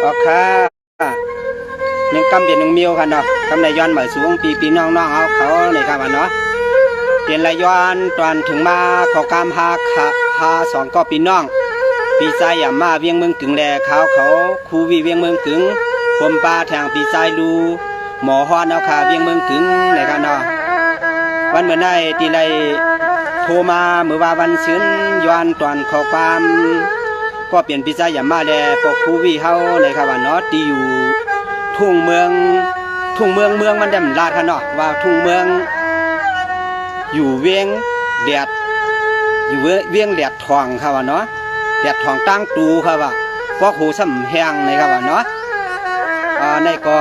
ออกค่ะยังกำเบียนยังมิวค่ะเนาะกำในย้อนเหมือนสูงปีน้องเอาเขาเลยค่ะวันเนาะเปลี่ยนระย้อนตอนถึงมาขอกามพาสองก็ปีน้องปีใจอย่ามาเวียงเมืองกึ่งแลเขาคูวีเวียงเมืองกึ่งผมปลาแทงปีใจรูหมอฮอนเอาขาเวียงเมืองกึ่งเลยค่ะเนาะวันเมื่อได้ตีไรโทรมาเมื่อว่าวันซึ้นย้อนตอนขอความก็เปลี่ยนปีใจอย่ามาแลปกคูวีเฮาเลยค่ะวันเนาะตีอยู่ทุ่งเมืองมันได้ลาดค่ะเนาะว่าทุ่งเมืองอยู่เวียงแดดอยู่เวียงแดดทองค่ะว่าเนาะแดดทองตั้งตูค่ะว่าก็หูซ้ำแห้งเลยค่ะว่าเนาะในก็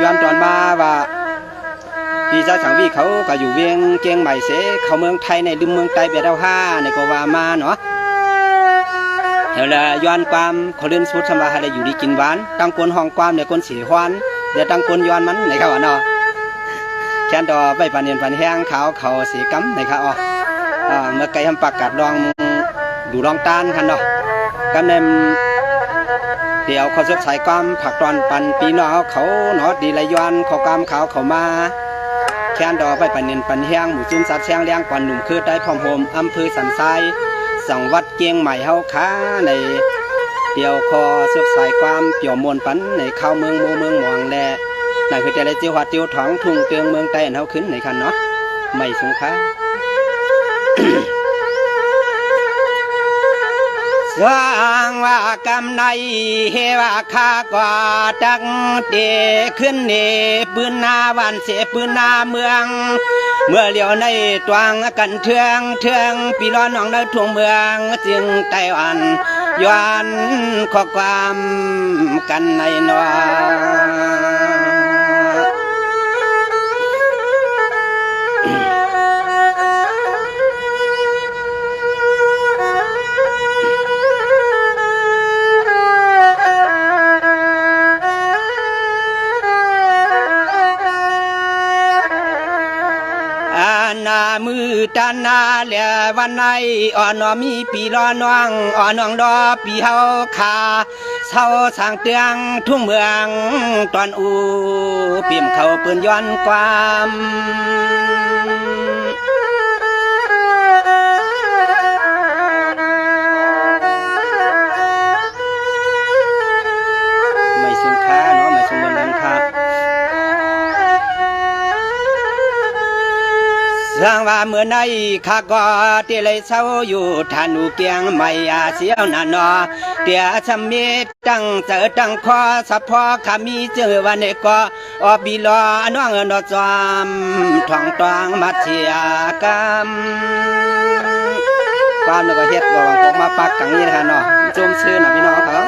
ย้อนตอนมาว่าพี่เจ้าสังวีเขาก็อยู่เวียงเกียงใหม่เสเขาเมืองไทยในลืมเมืองใต้เบียดเอาห้าในก็ว่ามาเนาะเดี๋ยวละย้อนความเขาเล่นสุดสมาให้ได้อยู่ดีกินหวานตั้งกวนห้องความในคนสีฮวนเดี๋ยวตั้งกวนย้อนมันในค่ะว่าเนาะแค่นดอใบปานเนียนปานแห้งเขาสีกำในค่ะเมื่อไก่ทำปากกัดลองดูลองต้านกันเนาะกำเนิดเดี๋ยวเขาสดใสความผักตอนปันปีน้องเขาเนาะดีละย้อนเขากำเขามาแค่นดอใบปานเนียนปานแห้งหมู่จุ่มสัตว์แช่งเลี้ยงกวนหนุ่มคือได้พร้อมโฮมอำเภอสันทรายสังวัดเกียงใหม่เฮาค้าในเดี๋ยวคอสดใสความเปี่ยวมวลปันในเข้าเมืองหมองแลนั่นคือแต่ละเจียวหัดเจียวท้องทุ่งเตืองเมืองใต้เฮาขึ้นในคันเนาะไม่สงค่ะสร้างว่ากำในเฮว่าข้ากว่าจักเดขึ้นเนปืนนาวันเสปืนนาเมืองเมื่อเลี้ยวในตวงกันเทืองปีร้อนน้องในทุ่งเมืองจึงไต้หวันย้อนข้อความกันในนอนามือตานาเหลือวันไหนอ่อนมีปีรอน้องอ่อนน้องดอปีเฮาขาเศร้าสร้างเตืองทุ่งเมืองตอนอูเปี่ยมเขาปืนย้อนความไม่สูงค่าเนาะไม่สูงบนนั้นครับสร้างว่าเมื่อในข้าก็เตเลยเศร้าอยู่ทานูเกียงไม่อาเสียวนานาเตียชมิตตั้งเจอตั้งคอสัพพอขามีเจอวันเนก็อบิลอน้องนอจอมท่องตองมัดเชียกรความนึกว่าเฮ็ดว่าวังตกมาปักกังนี้นะคะเนาะจมชื่อนะพี่น้องเขา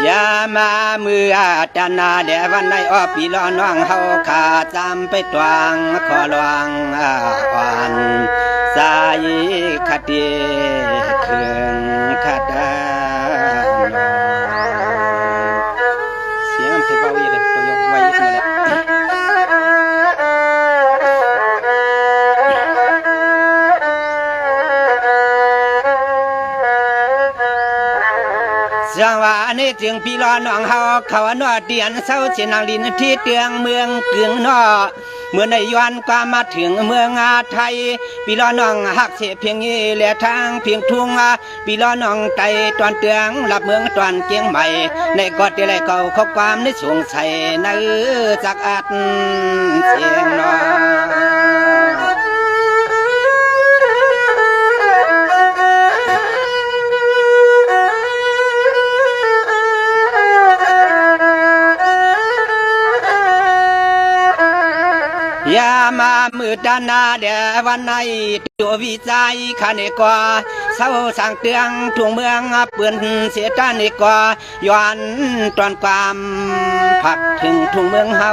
ยามาเมื่อจานาเดวันในอปีล้อน้องเฮาขาจำไปตวงขอลวงอ่อนสายคดีเครื่องขัดเสียงเพลงเบาอีเลยตัวยกไว้หมดแล้วจังว่านี่จึงพี่รอน้องเฮาเขาหนอเดียนเศร้าเชนางลินที่เตืองเมืองกึ่งนอเมื่อในย้อนก็มาถึงเมืองอาไทยพี่รอน้องหักเสเพียงนี้แหละทางเพียงทุ่งพี่รอน้องไตตอนเตืองรับเมืองตอนเกียงใหม่ในกอดที่ไรเก่าข้อความในสงสัยในจักอัดเสียงนอยามามือดานาเดวันในตัววิจัยขันกว่าเศร้าสั่งเตืองทุ่งเมืองเปื่อนเสียตานกว่าย้อนตอนความผักถึงทุ่งเมืองเฮา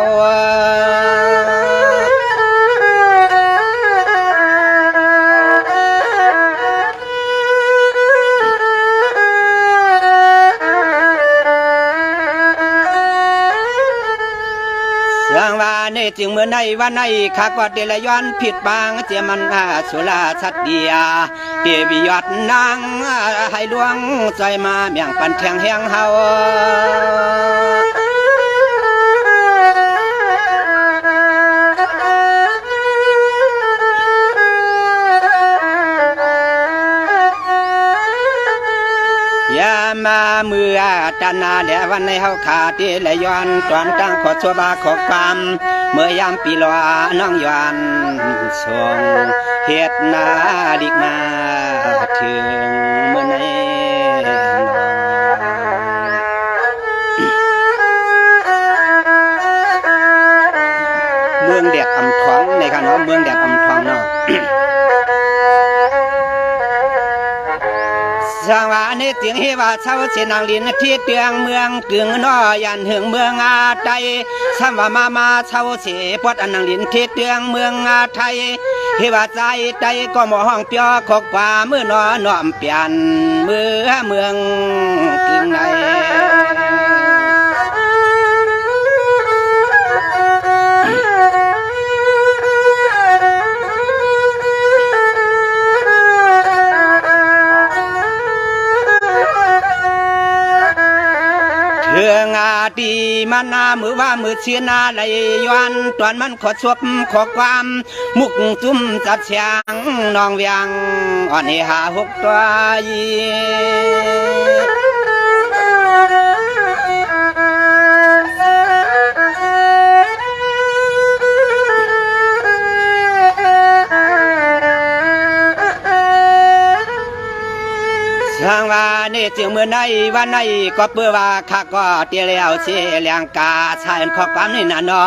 ใน จึงเมื่อในวันในข้าก็เดลย้อนผิดบางเจมันสุราชัดเดียเดวิยอดนางให้ลวงใจมาเมียงปันแทงแหงเฮายามาเมื่อตานาเดวันในเฮาขาดและย้อนตอนตั้งขอชัวบาขอความเมื่อยามปีลอน้องย้อนส่งเฮ็ดนาดิกมาถึงเมื่อไหนเมืองแดดอำทองในค่ะเนาะเมืองแดดอำทองเนาะสางว่าในเสียงเฮว่าเช้าเสนางลินที่เตียงเมืองกึ่งน้อยันหึงเมืองอาไทยสามว่ามาเช้าเสปอดอันนางลินที่เตียงเมืองอาไทยเฮว่าใจใจก็หมอห้องเปียขอกว่ามือนอน้อมเปลี่ยนเมืองกึ่งในเรื่องอาดีมันนามือว่ามือเชียนาไหลย้อนตอนมันขอชวบขอความมุกจุ่มจัดเสียงน้องเวียงอ่อนให้หาหกตัวทางว่านี่จึงเมื่อในวันในก็เปื่อว่าข้าก็เตียแล้วเสียเลียงกาชายขอความนี่น่ะนอ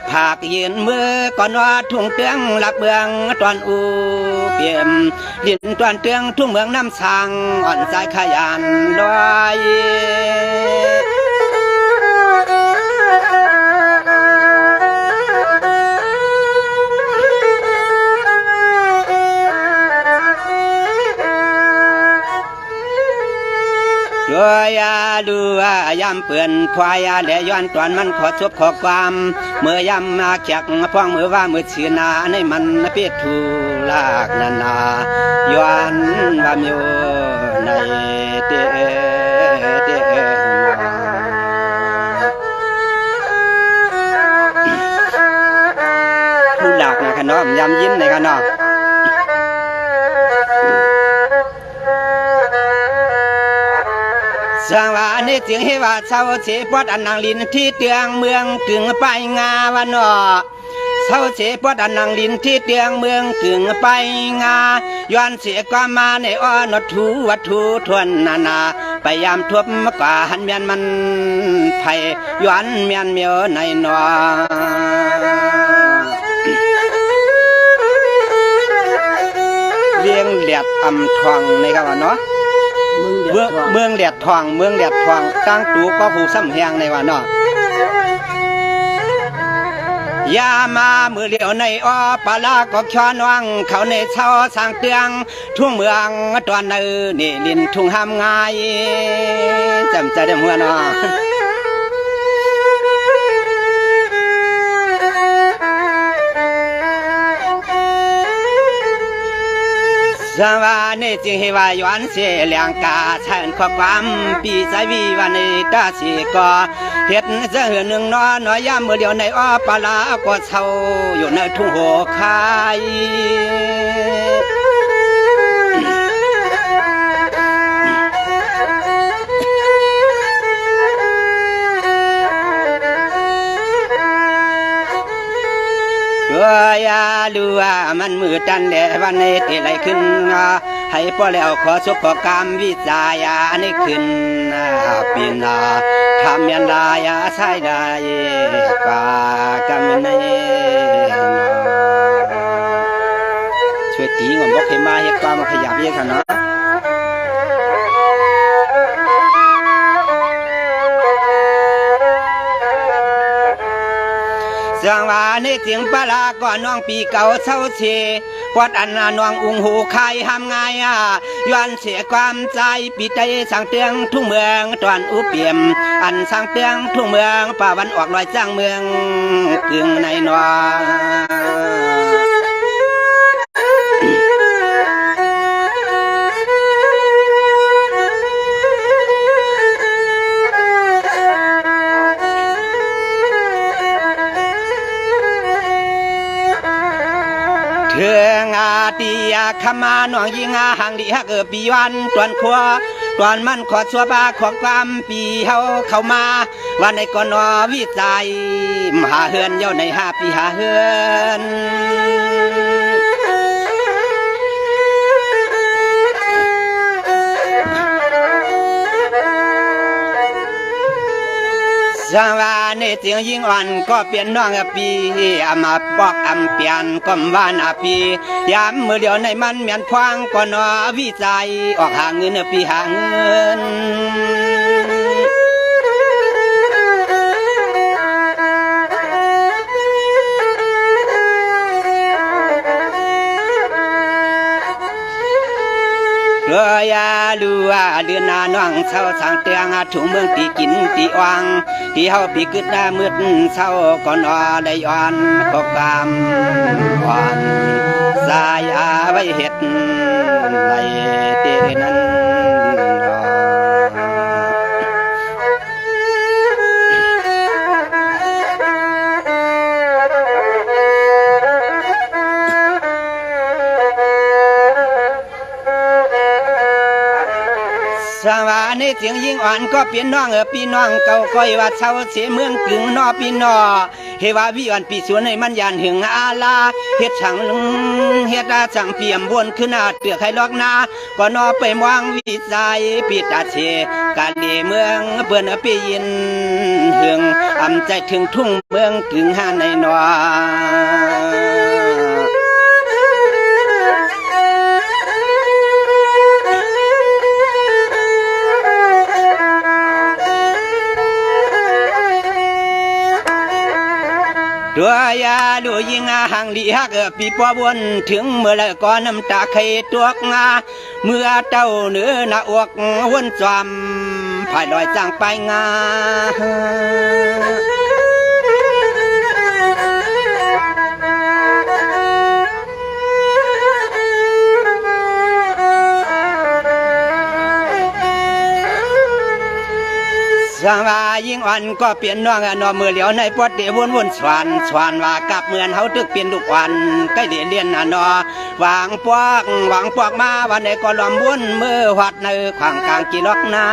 ภาคยืนมือก่อนว่าทุ่งเตืองหลักเมืองตอนอูเปี่ยมดินตอนเตืองทุ่งเมืองน้ำสังอ่อนใจขยันลอยยาดูยำเปื่อนควายและย้อนตอนมันขอชบขอความเมื่อยำมาแขกพ้องมือว่ามือชื่อนาในมันเปียทูลากนานาย้อนว่ามีในเตผู้หลากนะขนมยำยิ้มในขนมสางว่าในเสียงเฮว่าเช้าเสปอดอันนางลินที่เตียงเมืองกึ่งไปงาวันนอเช้าเสปอดอันนางลินที่เตียงเมืองกึ่งไปงาย้อนเสียความมาในอ้อนทูวัตถุทวนนาพยายามทบกว่าหันเมียนมันไทยย้อนเมียนเมียวในนอเวียงแดดอำทองในครับว่าเนาะเมืองแดดทองเมืองแดดทองตั้งตูก็หูซ้ำแหงในว่าเนาะยามามือเหลียวในอ้อปลาก็ช้อนวังเขาในเช้าสร้างเตียงทุ่งเมืองตอนนี่ลินทุ่งห้ามง่ายจำใจได้หัวเนาะสวานี่จึงให้ว่าย้อนเสียเลียงกาเชิญข้อความปีใจวีวันนี้ตาสีก็เห็ดเสือหนึ่งน้อยย่ำมือเดียวในอ้อปลาก็เช่าอยู่ในทุ่งหัวคายยาดูว่ามันมือตันแดวันนี้ที่ไรขึ้นให้พ่อแล้วขอสุขกรรมวิจายานี่ขึ้นปีนาทำยันลายาใช้ได้กากำในช่วยตีงบอกให้มาเหตุการณ์มาขยับเยอะขนาดส จังว่าในเสียงปลาก่อนน้องปีเก่าเศร้าเชปอดอันน้องอุ้งหูใครห้ามง่ายย้อนเสียความใจปีใจสั่งเตืองทุ่งเมืองตอนอุเปียมอันสั่งเตืองทุ่งเมืองป่าวันออกลอยจ้างเมืองกึ่งในนวเถืองอาตียาขมาหนองยิงอาหังดีฮักปีวันตวนขัวตวนมันขอชัวบาของความปีเฮาเข้ามาวันในก่อนนอวิจัยมหาเฮือนเย้าใน5 ปีหาเฮือนสวาในเสียงยิงอ่อนก็เปลี่ยนน้องปีอามาปอกอำเปลี่ยนก็มวานปียามมือเดียวในมันเมียนพวางก็นอวิจัยออกหาเงินปีหาเงินเรือยาลัวเดือนนาน้องเศร้าสางเตียงถุงเมืองตีกินตีวังที่เฮาปีกึดหน้ามืดเศร้าก่อนได้ย้อนก็กำอ่อนสายอาไว้เห็ดในเตนั้นสวาในเสียงยิงอ่อนก็เปลี่ยนน้องพี่น้องเก่าก้อยว่าเศร้าเสียเมืองกึ่งนอพี่นอเฮว่าวิอ่อนปีสวนในมันยานหึงอาลาเฮ็ดช่างเฮ็ดอาช่างเปี่ยมบนขึ้นอาเตือกให้ลอกนาก็นอไปมองวิจัยปิดอาเชกาลีเมืองเปิ้นปียินหึงอำใจถึงทุ่งเมืองกึ่งหาในนอตัวยาดูยิงหังลีฮักปีปอบวนถึงเมื่อละก่อนน้ำตาไข่ตัวงาเมื่อเต้าเนื้อหน้าอกวนจอมภายลอยจางไปงาสวายิงอ่อนก็เปลี่ยนน้องนอมือเหลียวในปอดเดวนสวานว่ากับเหมือนเฮาตึกเปลี่ยนลูกวันใกล้เรียนนอวางปอกมาวันไหนก็ลอมวนมือหัดในขวางกลางกี่ล็อกนา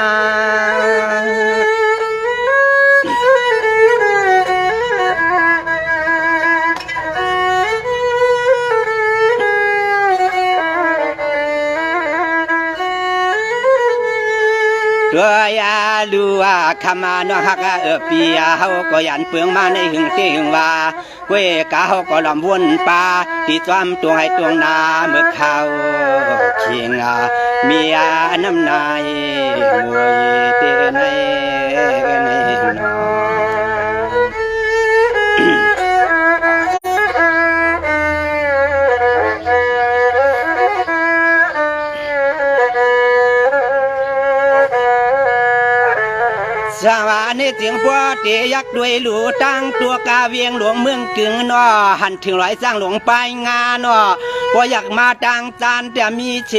ตัวยาลัวขมาน้องฮักปียาเฮาก็ยันเปลืองมาในหึงที่หึงว่าเว้กาเฮาก็ลำวนป่าที่จอมตัวให้ตัวนาเมื่อเขาเคียงมีน้ำนายมวยเตในนอสวาในเสียงพัวเตยักด้วยหลูตั้งตัวกาเวียงหลวงเมืองกึ่งนอหันถึงร้อยสร้างหลวงไปงานอพออยากมาตังจานแต่มีเช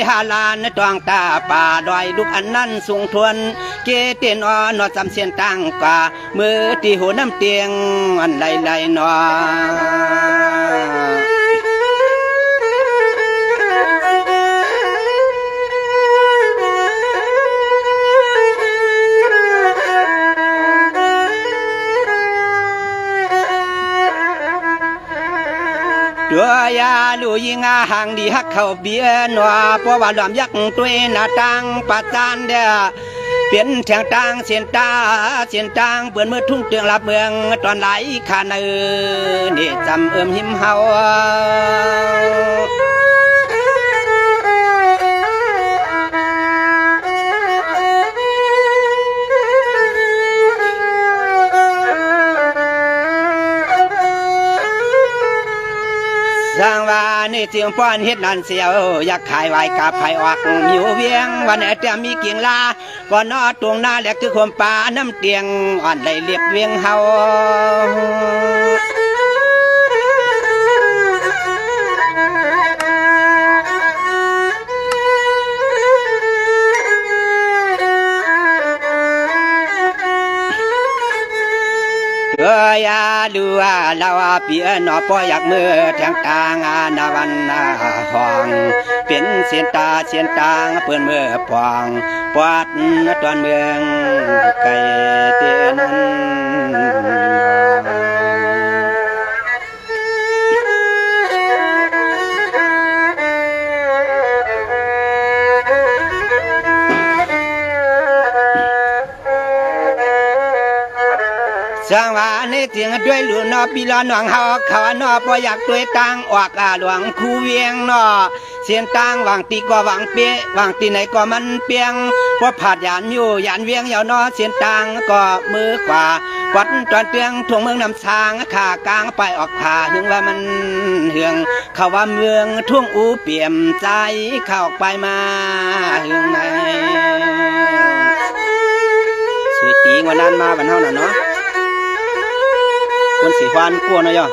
ฮาลานตองตาป่าดอยลูกอันนั้นสูงทวนเกเตนอนอจำเสียนตั้งกว่ามือที่หัวน้ำเตียงอันไหลนอ ตัวยาลูยิงาห่างดีฮักเข้าเบียนัวเพราะว่าดอมยักตัวหน้าต่างปัจจานเด้อเปลี่ยนแทงต่างเสียนต่างเปื่อนมือทุ่งเตืองลับเมืองตอนไหลขาเนนี่จำหิมเฮา ร้างว่านี่จึงป้อนเฮ็ดนั่นเสียวอยากขายไว้กับไผออกหิวเวียงวันไหนแต่มีเกียงลาก่อนนอตรงหน้าแหลกคือความป่าน้ำเตียงอ่อนได้เรียบเวียงเฮายาลัวลาวเปียนอปอยากมือแทงตางนาวันห้องเป็นเสียนตาเสียนตางเปื้อนมือปองปวดตอนเมืองไก่เตียนสร้างว่าในเสียงด้วยหลวงนอปีลอนหวังเฮาเขานอพออยากด้วยตังออกหลวงคูเวียงนอเสียนตังหวังตีก็หวังเปียหวังตีไหนก็มันเปียงพอผาดยานอยู่ยานเวียงยาวนอเสียนตังก็มือกว่าวัดตอนเตียงทวงเมืองนำสางขากลางไปออกผ่าถึงว่ามันเหืองเขาว่าเมืองท่วงอูเปี่ยมใจเข้าไปมาหึงไหนสวยตีวันนั้นมาวันเท่านั้นเนาะคนสีฟานกลัวนะย่อ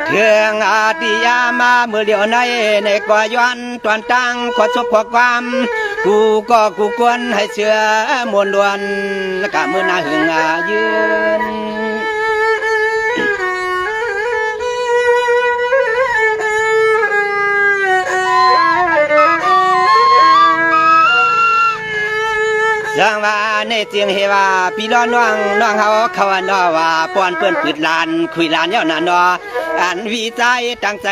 เทืองอาติยามาเมื่อเดียวในก่อย้อนตอนตั้งขอชบขอความกูก็กูควรให้เชื่อมวลล้วนและกะเมื่อนาหึงยืนสร้างว่าในเสียงเฮว่าพี่น้องน้องเขานอว่าป้อนเปิ้นปืดลานคุยลานเย้านั่นนออันวิจัยตั้งใจ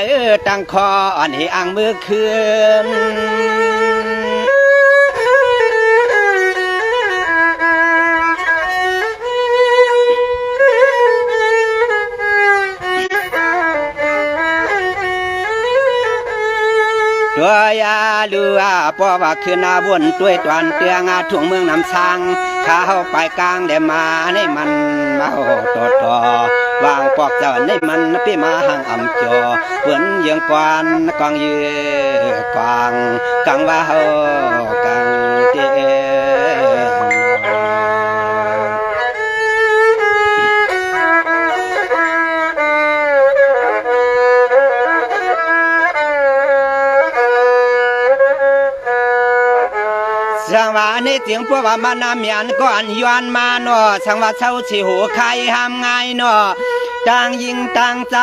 ตั้งคออันให้อ่างมือคืนตัวยาลัวเพราะว่าคือนาบนด้วยตวนเตียงทุ่งเมืองน้ำสังข้าไปกลางได้มาในมันมาโหต่อวางปอกเจ้าในมันพี่มาห่างอ่ำจอเหมือนยังกวนกองยืกวางกังว่าเฮากังเตียสังว่าในเสียงพวกว่ามานาเมียนก่อนย้อนมาเนาะสังว่าเช้าสิหูใครห้ามง่ายเนาะต่างยิงต่างใจ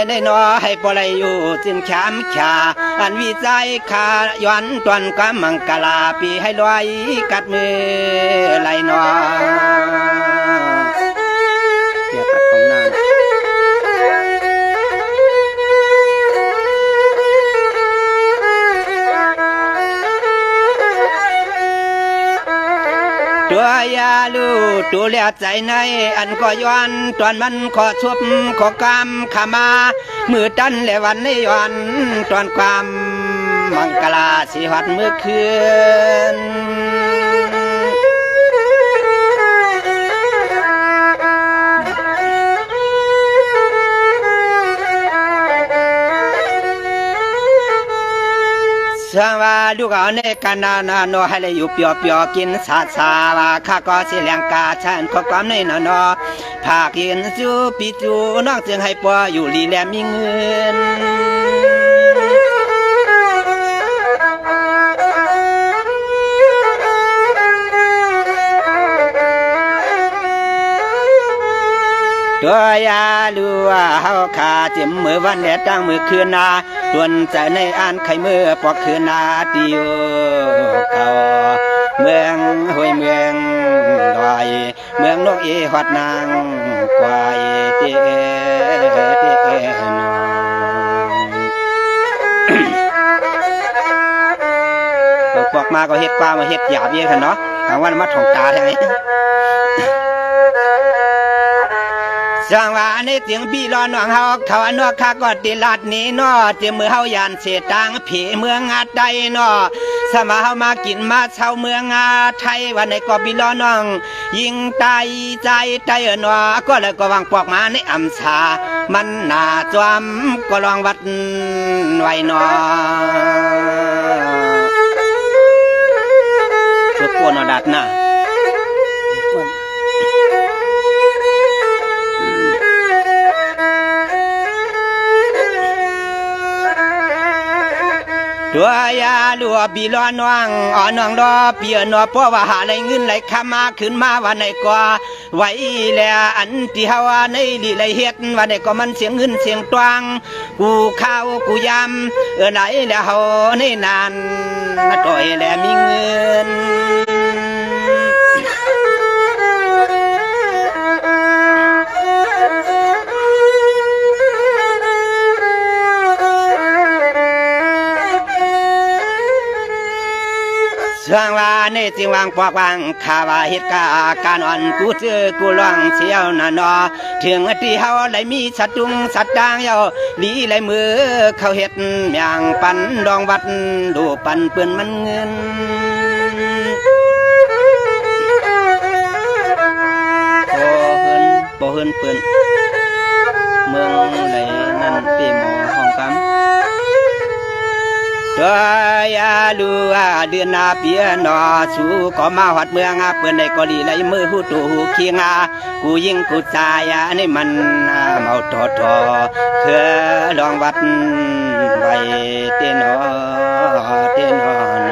ได้เนาะให้ปล่อยอยู่จึงช้ำชาอันวิจัยขาย้อนตวนกำมังกลาปีให้ลอยกัดมือไหลเนาะเปียกปัดของนางตัวยาลูตัวเลียใจในอันก็ย้อนตอนมันขอชุบขอกรรมขามามือตันและวันในย้อนตอนความมังกลาสิหัดมือคืนสว่าลูกเอาในกันนาโนให้เลยอยู่เปียวกินสาว่าข้าก็เสียแรงกาฉันขอความในนอภาคยืนจูปีจูน้องจึงให้ปัวอยู่ลีแลมีเงินตัวยาลัวเฮาขาจิ้มมือวันแดดตั้งมือคืนนาดวนใจในอ่านไข่มือปอกคืนนาติโยเขาเมืองห้วยเมืองดอยเมืองนกอีหอดนางกวายเตนปอกมาก็เฮ็ดปลามาเฮ็ดหยาบเยอะกันเนาะทางวันมาถ่องตาแท้ไหม จังว่าในเสียงพี่รอน้องเฮาเขาอันว่าข้าก็ติลาดนี้เนาะเจมือเฮายานเสียตังผีเมืองอาใดเนาะสมาเฮามากินมาเช่าเมืองอาไทยวันไหนก็พี่รอน้องยิงตายใจใจเนาะก็เลยก็วางปอกมาในอำชามันน่าจวมก็ลองวัดไว้เนาะเพื่อกวนอดัดนะดัวยาลัวบีลอน้องอ่อนน้องรอเปียนอเพราะว่าหาอะไรเงินไหลข้ามาขึ้นมาวันไหนก็ไว้แล้วอันที่เฮาในลีไหลเฮ็ดวันไหนก็มันเสียงเงินเสียงตวงกูข้าวกูยำไหนแล้วเฮาในนานต่อยแล้วมีเงินสร้างว่าในจิงวางปอกวางข้าว่าเหตุการณ์อ่อนกูเจอกูลองเสียวน่ะนอถึงที่เฮาได้มีสัตว์ตุงสัตว์ต่างเยาลีไหลมือเขาเฮ็ดอย่างปันดองวัดดูปันเปื้อนมันเงินบ่เฮินเปื้อนเมืองไหนนั่นเตหมอห้องกำตัวยาลัวเดือนนาเปียนอสู่ก็มาหอดเมืองเปิ้นได้ก็ดีไหลมือหูตูหูเคียงกูยิงกูตายนี่มันเมาตอทอเคือลองวัดไว้เตนอเตนอน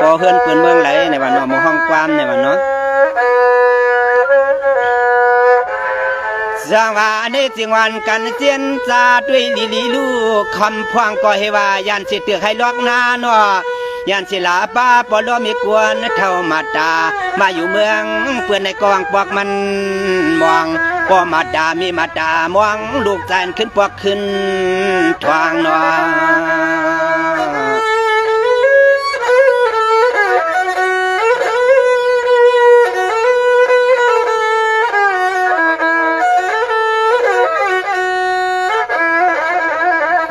พอเฮือนเปิ้นเมืองไหลในวันเนาะหมู่ห้องความในวันเนาะจังว่าในจิงวันกันเจียนจาด้วยลีลูกคำพวงก็ให้ว่ายันสิเตือกให้ลอกนาเนาะยันสิลาป้าปอลมีกวนเท่ามาตามาอยู่เมืองเปื่อนในกองปอกมันมองก็มาดามีมาดามองลูกแจนขึ้นปอกขึ้นทวางเนาะ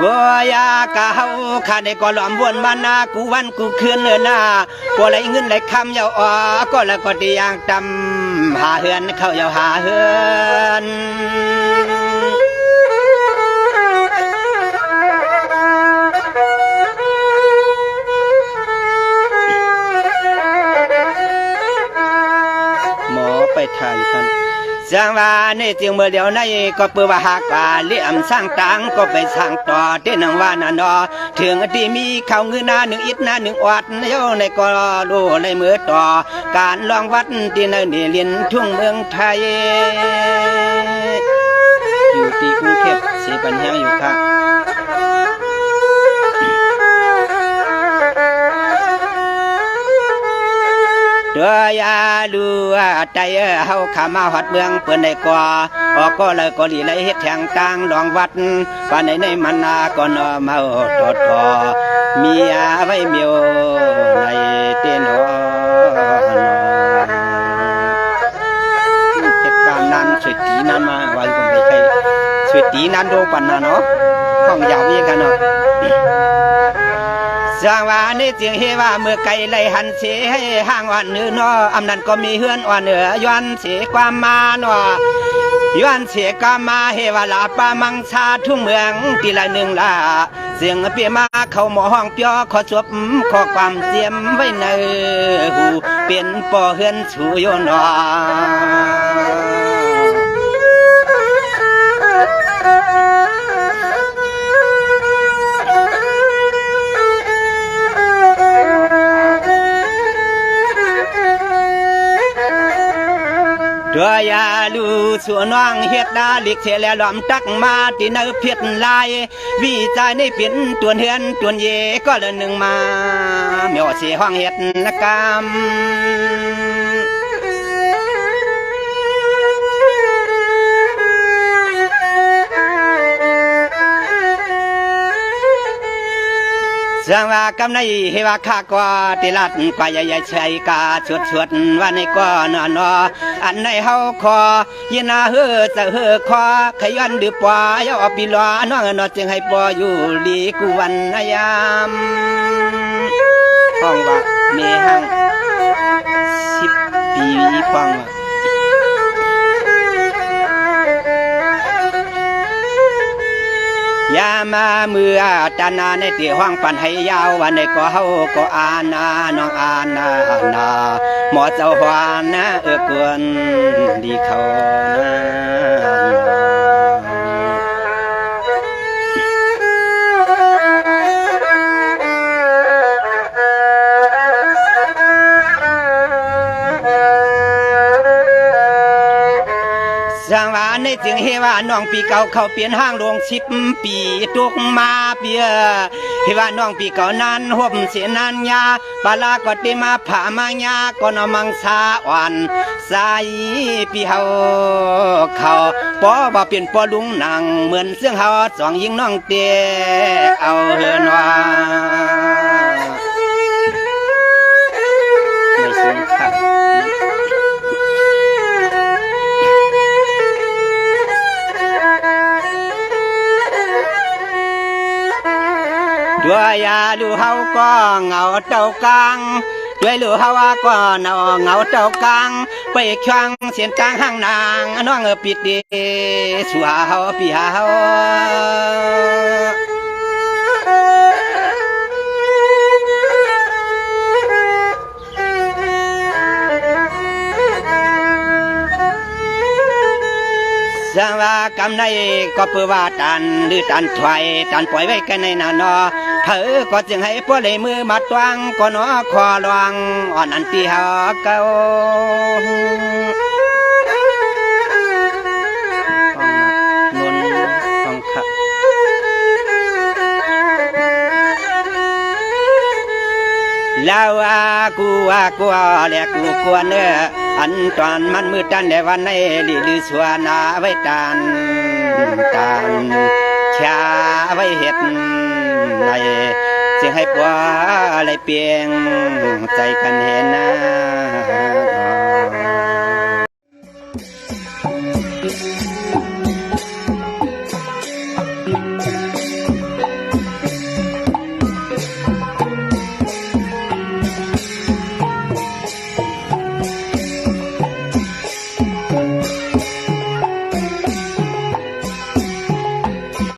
บัวยากะเฮาข้าได้ก็ล้อมวนมานากูวันกูคืนเนื้อหน้าก็ไหลเงินไหลคำยาวอ่อก็แล้วก็ดีอย่างจำหาเฮือนเข้ายาวหาเฮือนหมอไปถ่ายกันจังว่าในจึงเมื่อเดียวในก็เปื่อว่าหากว่าเลี่ยมสร้างตังก็ไปสร้างต่อเต้นนังว่าน่ะนอถึงที่มีข้าวเงินหนึ่งอิดหนึ่งอดเย้าในก็ดูในมือต่อการลองวัดที่ในนี่เรียนทุ่งเมืองไทยอยู่ที่กรุงเทพสีปัญญาอยู่ค่ะตัวยาลัวใจเฮาขามาหอดเมืองเปิ้นได้กว่าออกก็เลยก็ดีเลยเฮ็ดแทงกลางดองวัดป่านในมันนาก็นอเมาทอดทอเมียไว้เมียวในเต้นอเหตุการณ์นั้นสุดตีนั้นมาไว้ก็ไม่ใช่สุดตีนั้นโดนปันนะเนาะห้องยาวนี้กันเนาะจังว่าในจึงเฮว่าเมื่อไก่ไล่หันเสให้ห้างวันเนื้อนออำนั้นก็มีเฮือนอ่อนเหนือย้อนเสความมาเนาะย้อนเสกามาเฮว่าลาปามังชาทุ่งเมืองทีละหนึ่งละเสียงเปียมาเข้าหมอห้องเปียขอจบขอความเจียมไว้ในหูเปลี่ยนปอเฮือนชูโยนอตัวยาลูส่วนน้องเฮ็ดดาลิกเสียแล้วล้อมตักมาที่ในเพียรลายวิจัยในเปลี่ยนตัวเฮือนตัวเยก็เลยหนึ่งมาเมียวเสียห้องเฮ็ดนกรรม ส สังว่ากำในเฮวาคากว่าติลัดกว่าใหญ่ๆชัยกาชวดว่าในก้อนนออันในเฮาคอยินาเฮือจะเฮือคอขยันดือปวายอปีลอน้องนอจึงให้ปออยู่ดีกูวันยามห้องว่าเมหัง10 ปีฟังว่ายามาเมื่อจานาในตีห้องปันให้ยาววันในก็เฮาก็อานาน้องอานานาหมอเจ้าหวานนะกวนดีเขาสังวาในจึงเฮว่าน้องปีเก่าเขาเปลี่ยนห้างลง10 ปีตุกมาเปียเฮว่าน้องปีเก่านั้นห่มเสียนันยาปลาก็ติมาผามายาก็นมังสาอ่อนสายปีเฮาเขาปอบ่เปลี่ยนปอลุงหนังเหมือนเสื่องเฮาสองยิงน้องเตเอาเฮินว่าไม่สูงครับด้วยยาดูเฮาก็เหงาเต้ากลางด้วยลูเฮาก็เหงาเต้ากลางไปควังเสียนกลางห้างนางน้องปิดดีสัวเฮาพี่เฮาสังว่ากำในก็เพื่อว่าตันหรือตันถอยตันปล่อยไว้กันในนานอเธอก็จึงให้พวกเลยมือมาตวงก็นอคอลวงอ่อนอันที่หาเก่านุนของข้าแล้วกูแหละกูกวนเนื้ออันตอนมันมืดตันในวันในลือสวนาไว้ตานชาไว้เห็ดในจึงให้ปัวอะไรเปียงใจกันเห็นนะ